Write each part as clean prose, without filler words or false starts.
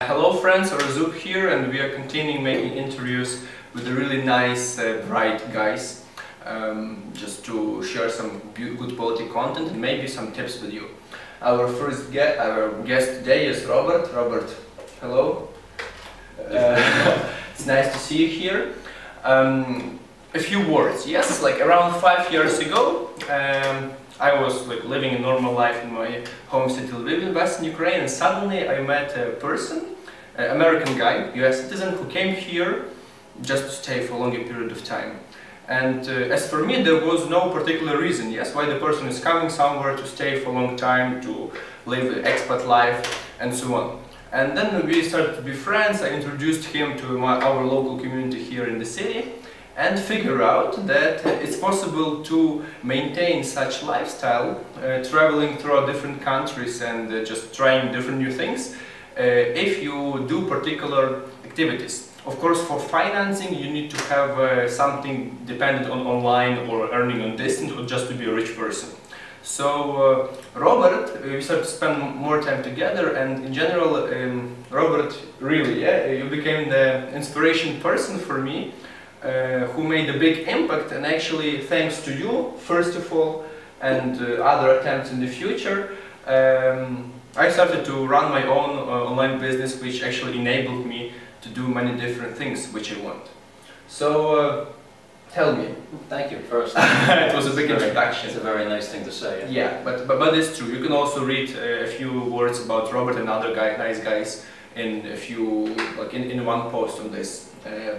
Hello friends, Razuk here, and we are continuing making interviews with the really nice, bright guys, just to share some good quality content and maybe some tips with you. Our first guest today is Robert. Robert, hello. It's nice to see you here. A few words, yes, like around 5 years ago, I was living a normal life in my home city Lviv in Western Ukraine, and suddenly I met a person, an American guy, US citizen, who came here just to stay for a longer period of time. And as for me, there was no particular reason, yes, why the person is coming somewhere to stay for a long time, to live an expat life, and so on. And then we started to be friends. I introduced him to our local community here in the city, and figure out that it's possible to maintain such lifestyle, traveling throughout different countries and just trying different new things, if you do particular activities. Of course, for financing you need to have something dependent on online or earning on distance, or just to be a rich person. So Robert, we started to spend more time together, and in general, Robert, really, you became the inspiration person for me, who made a big impact, and actually thanks to you, first of all, and other attempts in the future, I started to run my own online business, which actually enabled me to do many different things which I want. So tell me. Thank you first. It was a big introduction. It's a very nice thing to say. Yeah, but it's true. You can also read a few words about Robert and other nice guys in a few, in one post on this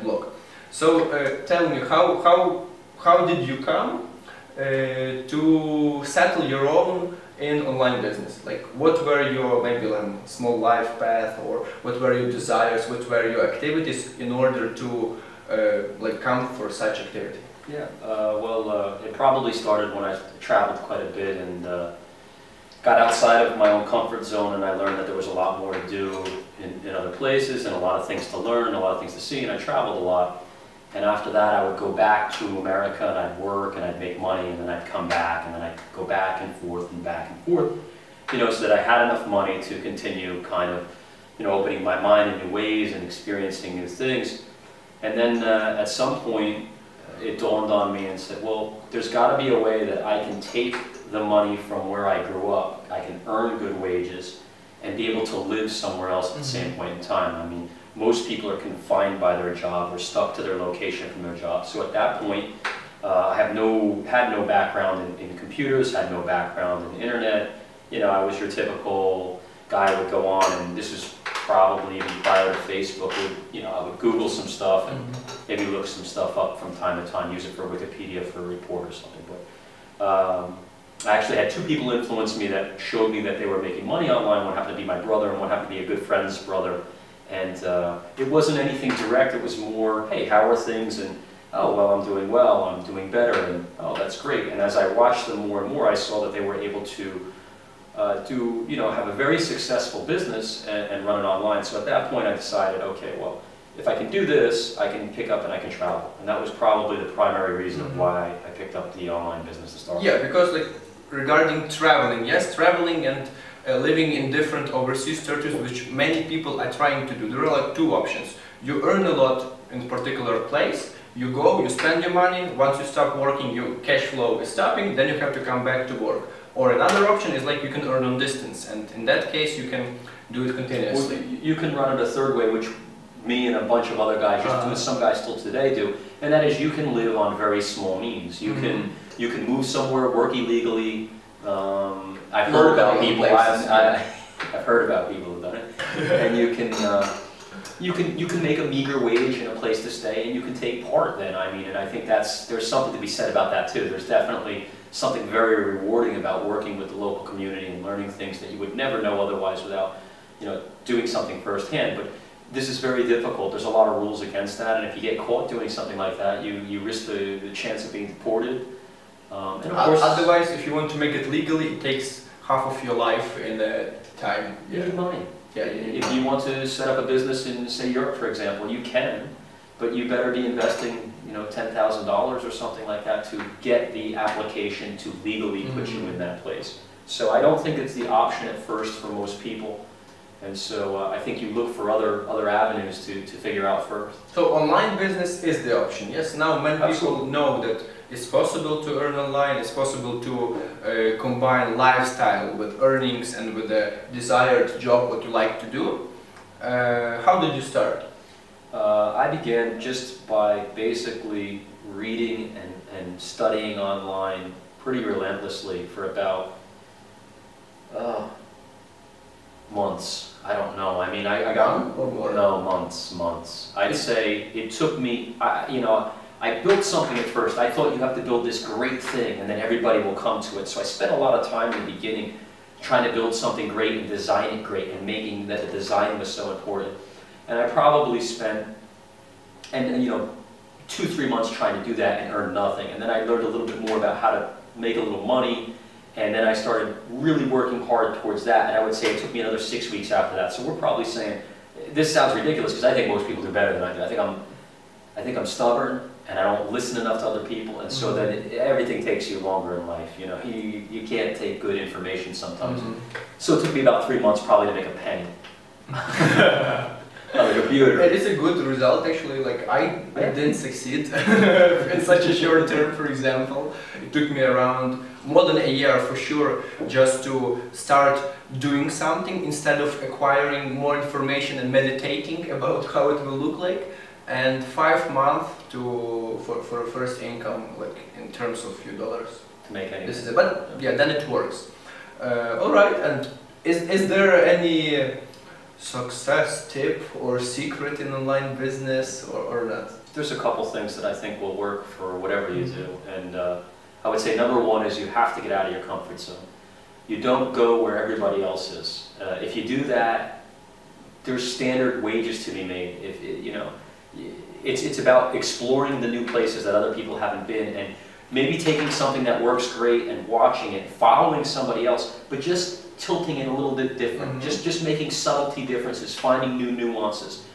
blog. So tell me, how did you come to settle your own in online business? Like, what were your maybe small life path, or what were your desires, what were your activities in order to come for such activity? Yeah, it probably started when I traveled quite a bit and got outside of my own comfort zone, and I learned that there was a lot more to do in other places, and a lot of things to learn, and a lot of things to see, and I traveled a lot. And after that, I would go back to America, and I'd work, and I'd make money, and then I'd come back, and then I'd go back and forth, so that I had enough money to continue kind of, opening my mind in new ways and experiencing new things. And then at some point, it dawned on me and said, well, there's got to be a way that I can take the money from where I grew up, I can earn good wages, and be able to live somewhere else at the same point in time. I mean, most people are confined by their job or stuck to their location from their job. So at that point, I had no background in computers, had no background in the internet. I was your typical guy who would go on, and this is probably even prior to Facebook. I would Google some stuff and maybe look some stuff up from time to time, use it for Wikipedia for a report or something. But I actually had two people influence me that showed me that they were making money online. One happened to be my brother, and one happened to be a good friend's brother. And it wasn't anything direct, it was more, hey, how are things? And, oh, well, I'm doing well, I'm doing better, and oh, that's great. And as I watched them more and more, I saw that they were able to have a very successful business and run it online. So at that point I decided, okay, well, if I can do this, I can pick up and I can travel. And that was probably the primary reason of why I picked up the online business to start with. Yeah, because regarding traveling, yes, traveling and living in different overseas territories, which many people are trying to do. There are two options. You earn a lot in a particular place, you go, you spend your money, once you stop working, your cash flow is stopping, then you have to come back to work. Or another option is you can earn on distance, and in that case you can do it continuously. Well, you can run it a third way, which me and a bunch of other guys used to do, and some guys still today do, and that is you can live on very small means. You can move somewhere, work illegally. I've heard about people. I've heard about people who've done it, and you can make a meager wage and a place to stay, and you can take part. Then and I think there's something to be said about that too. There's definitely something very rewarding about working with the local community and learning things that you would never know otherwise without doing something firsthand. But this is very difficult. There's a lot of rules against that, and if you get caught doing something like that, you risk the chance of being deported. And of course, otherwise, if you want to make it legally, it takes half of your life in the time. You need money. Yeah, if you want to set up a business in, say, Europe, for example, you can, but you better be investing, $10,000 or something like that to get the application to legally put you in that place. So I don't think it's the option at first for most people. And so I think you look for other avenues to figure out first. So online business is the option, yes? Now many people know that it's possible to earn online, it's possible to combine lifestyle with earnings and with the desired job what you like to do. How did you start? I began just by basically reading and studying online pretty relentlessly for about months. I don't know. I mean, I got no months. I'd say it took me. I built something at first. I thought you have to build this great thing, and then everybody will come to it. So I spent a lot of time in the beginning trying to build something great and design it great, and making that the design was so important. And I probably spent, 2-3 months trying to do that and earn nothing. And then I learned a little bit more about how to make a little money. And then I started really working hard towards that, and I would say it took me another 6 weeks after that. So we're probably saying, this sounds ridiculous because I think most people do better than I do. I think I'm stubborn, and I don't listen enough to other people, and so then everything takes you longer in life. You can't take good information sometimes. So it took me about 3 months probably to make a penny. On the computer. It is a good result actually. Like I didn't succeed in such a short term, for example. It took me around more than a year for sure just to start doing something instead of acquiring more information and meditating about how it will look like. And 5 months for first income, like in terms of few dollars. To make anything. This is it. But yeah, then it works. All right. And is there any success tip or secret in online business or not? There's a couple things that I think will work for whatever you do, and I would say number one is you have to get out of your comfort zone. You don't go where everybody else is. If you do that, there's standard wages to be made. It's about exploring the new places that other people haven't been, and maybe taking something that works great and watching it, following somebody else, but just tilting it a little bit different, just making subtlety differences, finding new nuances.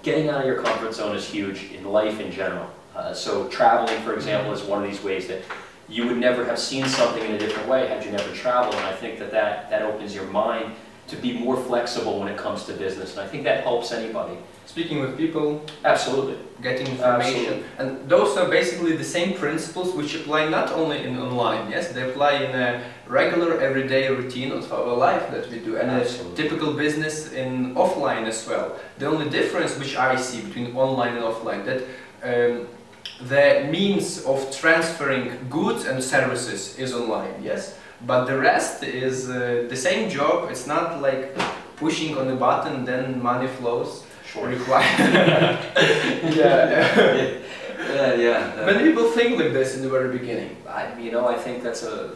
Getting out of your comfort zone is huge in life in general. So traveling, for example, is one of these ways that you would never have seen something in a different way had you never traveled, and I think that opens your mind to be more flexible when it comes to business, and I think that helps anybody. Speaking with people, absolutely, getting information, and those are basically the same principles which apply not only in online, yes, they apply in a regular everyday routine of our life that we do, and a typical business in offline as well. The only difference which I see between online and offline, that the means of transferring goods and services is online, yes, but the rest is the same job. It's not like pushing on a button then money flows. Sure. Many people think like this in the very beginning. I think that's a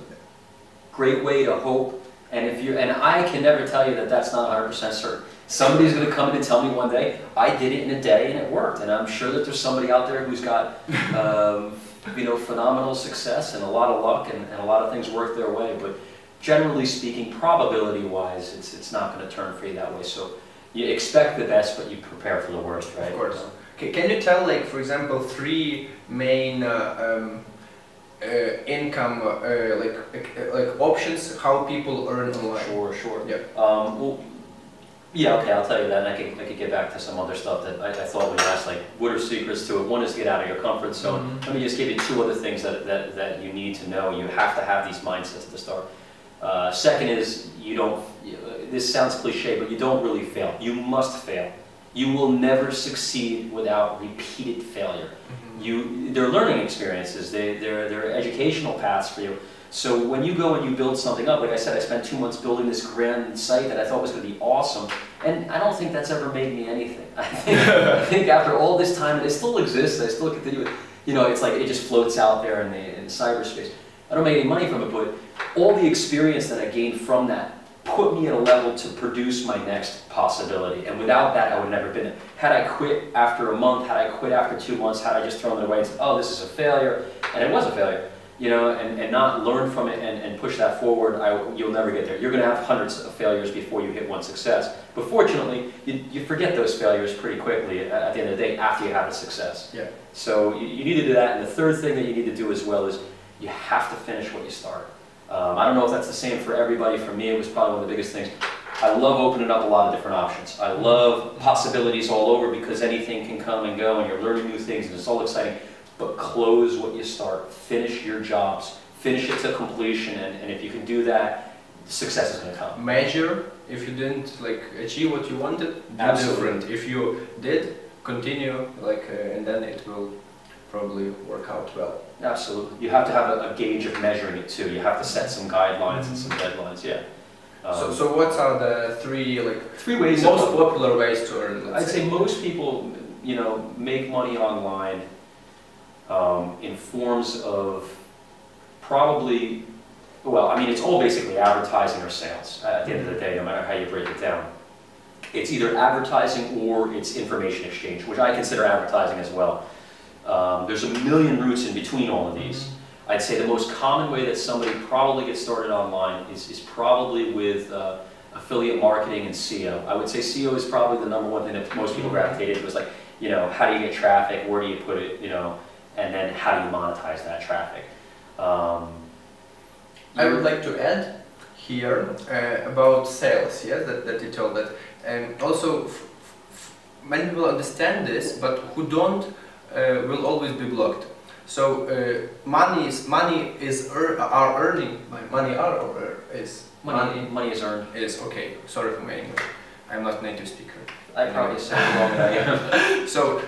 great way to hope, and I can never tell you that that's not 100% certain. Somebody's going to come in and tell me one day, I did it in a day and it worked, and I'm sure that there's somebody out there who's got phenomenal success and a lot of luck, and a lot of things work their way, but generally speaking, probability-wise, it's not going to turn for you that way. So you expect the best, but you prepare for the worst, right? Of course. Can you tell, like, for example, 3 main income like options how people earn online? Sure. Yeah. Okay, I'll tell you that, and I could get back to some other stuff that I thought when you asked, like, what are secrets to it? One is get out of your comfort zone. Let me just give you 2 other things that you need to know. You have to have these mindsets at the start. Second is, this sounds cliche, but you don't really fail. You must fail. You will never succeed without repeated failure. They're learning experiences, they're educational paths for you. So when you go and you build something up, like I said, I spent 2 months building this grand site that I thought was going to be awesome, and I don't think that's ever made me anything. I think after all this time, it still exists, I still continue it. It's like it just floats out there in cyberspace. I don't make any money from it, but all the experience that I gained from that put me at a level to produce my next possibility, and without that I would have never been there. Had I quit after a month, had I quit after 2 months, had I just thrown it away and said, oh, this is a failure, and it was a failure, and not learn from it and push that forward, you'll never get there. You're going to have hundreds of failures before you hit one success, but fortunately you forget those failures pretty quickly at the end of the day after you have a success. Yeah. So you need to do that, and the third thing that you need to do as well is you have to finish what you start. I don't know if that's the same for everybody. For me, it was probably one of the biggest things. I love opening up a lot of different options. I love possibilities all over because anything can come and go and you're learning new things and it's all exciting. But close what you start, finish your jobs, finish it to completion, and if you can do that, success is going to come. Measure if you didn't achieve what you wanted, do different. If you did, continue and then it will probably work out well. Absolutely. You have to have a gauge of measuring it too. You have to set some guidelines and some deadlines, yeah. So what are the three ways most popular ways to earn? I'd say most people, make money online in forms of probably, well, I mean, it's all basically advertising or sales at the end of the day, no matter how you break it down. It's either advertising or it's information exchange, which I consider advertising as well. There's a million routes in between all of these. I'd say the most common way that somebody probably gets started online is probably with affiliate marketing and SEO. I would say SEO is probably the number one thing that most people gravitate to. It's like, how do you get traffic, where do you put it, and then how do you monetize that traffic? I would like to add here about sales, yes, that you told that. And also, many people understand this, but who don't will always be blocked. So money is money is earning. Money is earned. Is okay. Sorry for my English. I'm not native speaker. I probably said it wrong. I am. So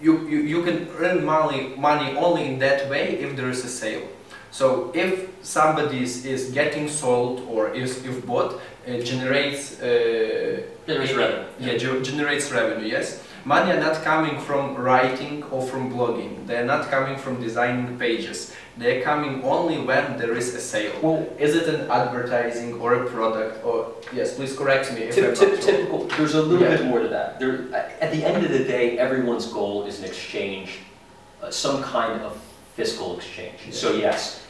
you can earn money only in that way if there is a sale. So if somebody is getting sold or if bought, it generates revenue. Yeah, generates revenue. Yes. Money are not coming from writing or from blogging. They are not coming from designing pages. They are coming only when there is a sale. Well, is it an advertising or a product? Or yes, please correct me if I'm not typical. There's a little bit more to that. At the end of the day, everyone's goal is an exchange, some kind of fiscal exchange. Yeah. So yes,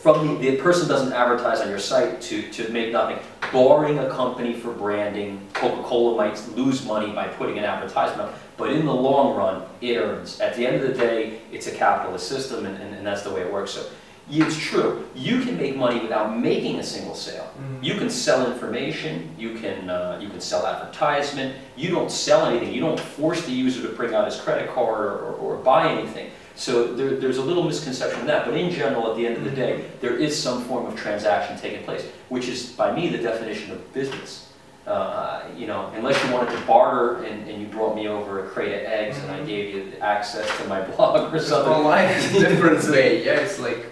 from the person doesn't advertise on your site to make nothing. Barring a company for branding, Coca-Cola might lose money by putting an advertisement up, but in the long run, it earns. At the end of the day, it's a capitalist system, and that's the way it works. So it's true, you can make money without making a single sale. You can sell information, you can sell advertisement, you don't sell anything, you don't force the user to bring out his credit card or buy anything. So there's a little misconception in that, but in general, at the end of the day, there is some form of transaction taking place, which is, by me, the definition of business. Unless you wanted to barter and you brought me over a crate of eggs and I gave you access to my blog or something. Online is a different way, yeah, it's like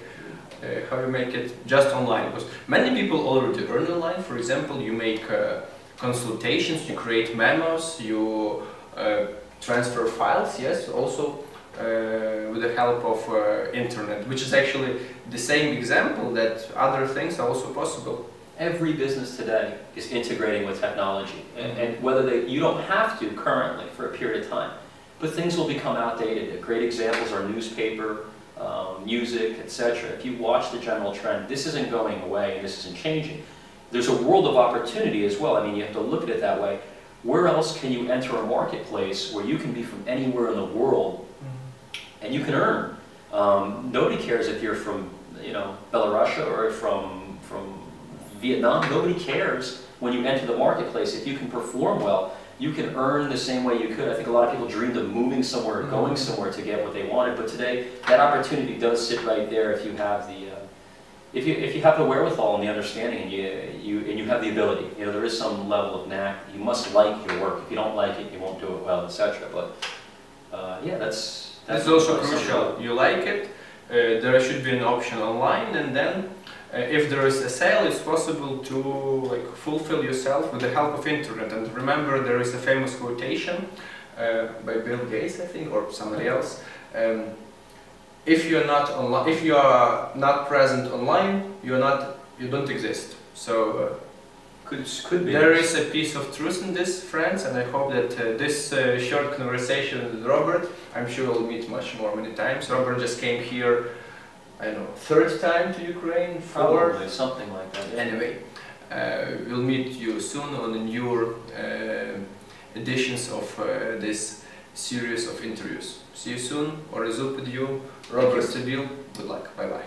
how you make it just online. Because many people already earn online. For example, you make consultations, you create memos, you transfer files, yes, also with the help of internet, which is actually the same example that other things are also possible. Every business today is integrating with technology, and whether you don't have to currently for a period of time, but things will become outdated. Great examples are newspaper, music, etc. If you watch the general trend, this isn't going away and this isn't changing. There's a world of opportunity as well. I mean, you have to look at it that way. Where else can you enter a marketplace where you can be from anywhere in the world and you can earn? Nobody cares if you're from, Belarus or from Vietnam. Nobody cares when you enter the marketplace. If you can perform well, you can earn the same way you could. I think a lot of people dreamed of moving somewhere or going somewhere to get what they wanted, but today that opportunity does sit right there if you have the if you have the wherewithal and the understanding, and you have the ability. There is some level of knack. You must like your work. If you don't like it, you won't do it well, etc. But yeah, that's also crucial. You like it. There should be an option online, and then if there is a sale, it's possible to fulfill yourself with the help of internet. And remember, there is a famous quotation by Bill Gates, I think, or somebody else. If you are not present online, you don't exist. So could be. There is a piece of truth in this, friends, and I hope that this short conversation with Robert, I'm sure we'll meet many times. Robert just came here, I don't know, third time to Ukraine, fourth? Probably, something like that. Yeah. Anyway, we'll meet you soon on the newer editions of this series of interviews. See you soon. Or with you, Robert Stabíl. Good luck. Bye-bye.